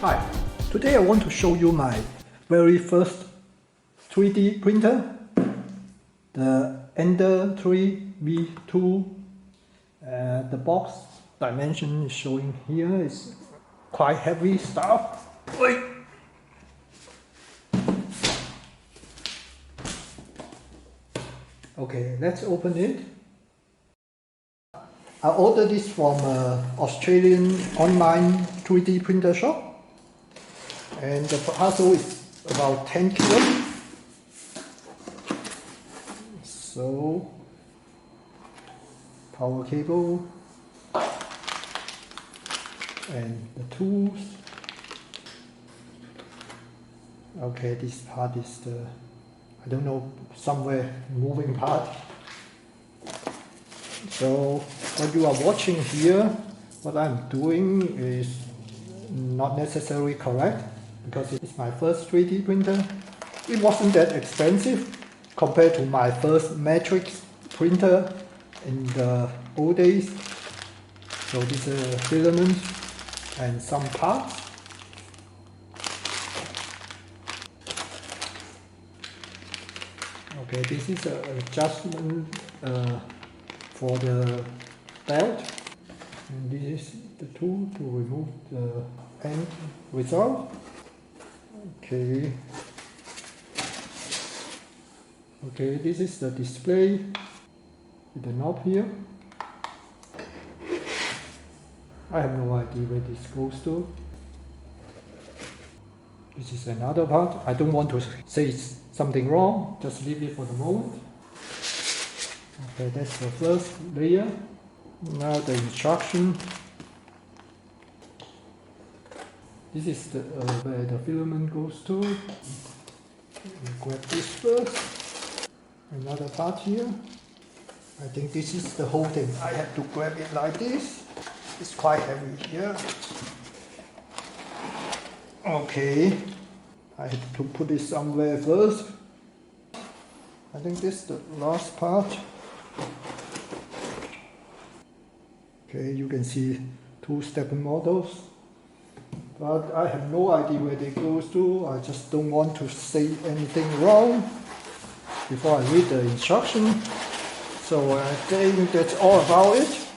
Hi, today I want to show you my very first 3D printer, the Ender-3 V2. The box dimension is showing here is quite heavy stuff. Wait. Okay, let's open it. I ordered this from an Australian online 3D printer shop. And the parcel is about 10 kilos. So, power cable and the tools. Okay, this part is the, I don't know, somewhere moving part. So, what you are watching here, what I'm doing is not necessarily correct, because it's my first 3D printer. It wasn't that expensive compared to my first matrix printer in the old days. So this is a filament and some parts. Okay, this is an adjustment for the belt. And this is the tool to remove the end result. Okay. Okay, this is the display with the knob here. I have no idea where this goes to. This is another part. I don't want to say something wrong, just leave it for the moment. Okay, that's the first layer. Now the instruction. This is the, where the filament goes to. Grab this first. Another part here. I think this is the whole thing. I have to grab it like this. It's quite heavy here. Okay. I have to put it somewhere first. I think this is the last part. Okay, you can see two stepper models. But I have no idea where they goes to. I just don't want to say anything wrong before I read the instruction. So I think that's all about it.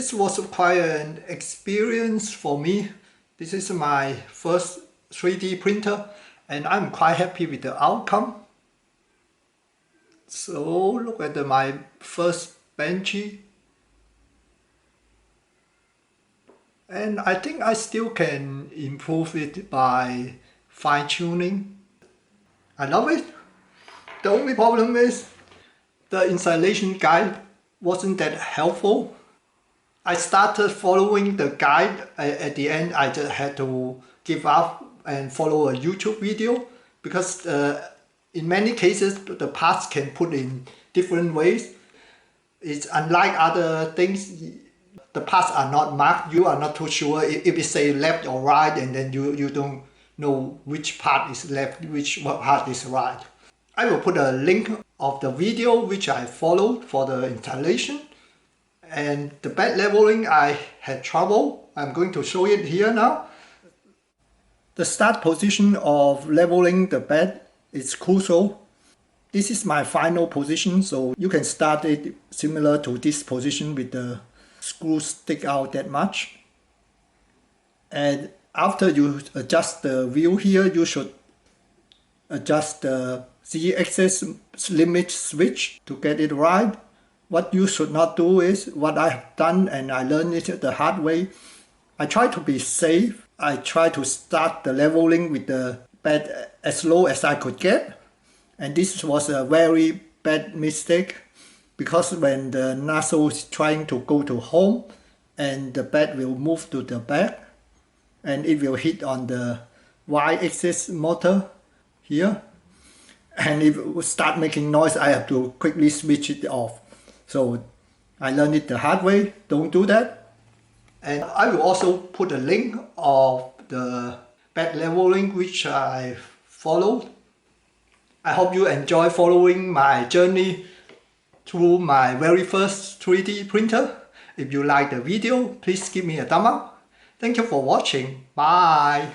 This was quite an experience for me. This is my first 3D printer and I'm quite happy with the outcome. So look at my first Gantry. And I think I still can improve it by fine-tuning. I love it. The only problem is the installation guide wasn't that helpful. I started following the guide. At the end I just had to give up and follow a YouTube video because in many cases the parts can put in different ways. It's unlike other things, the parts are not marked. You are not too sure if it say left or right, and then you don't know which part is left, which part is right. I will put a link of the video which I followed for the installation. And the bed leveling, I had trouble. I'm going to show it here now. The start position of leveling the bed is crucial. This is my final position, so you can start it similar to this position with the screws stick out that much. And after you adjust the wheel here, you should adjust the Z-axis limit switch to get it right. What you should not do is what I have done, and I learned it the hard way. I try to be safe. I try to start the leveling with the bed as low as I could get. And this was a very bad mistake because when the nozzle is trying to go to home and the bed will move to the back and it will hit on the Y-axis motor here. And if it will start making noise, I have to quickly switch it off. So I learned it the hard way, don't do that. And I will also put a link of the bed leveling which I followed. I hope you enjoy following my journey through my very first 3D printer. If you like the video, please give me a thumb up. Thank you for watching. Bye.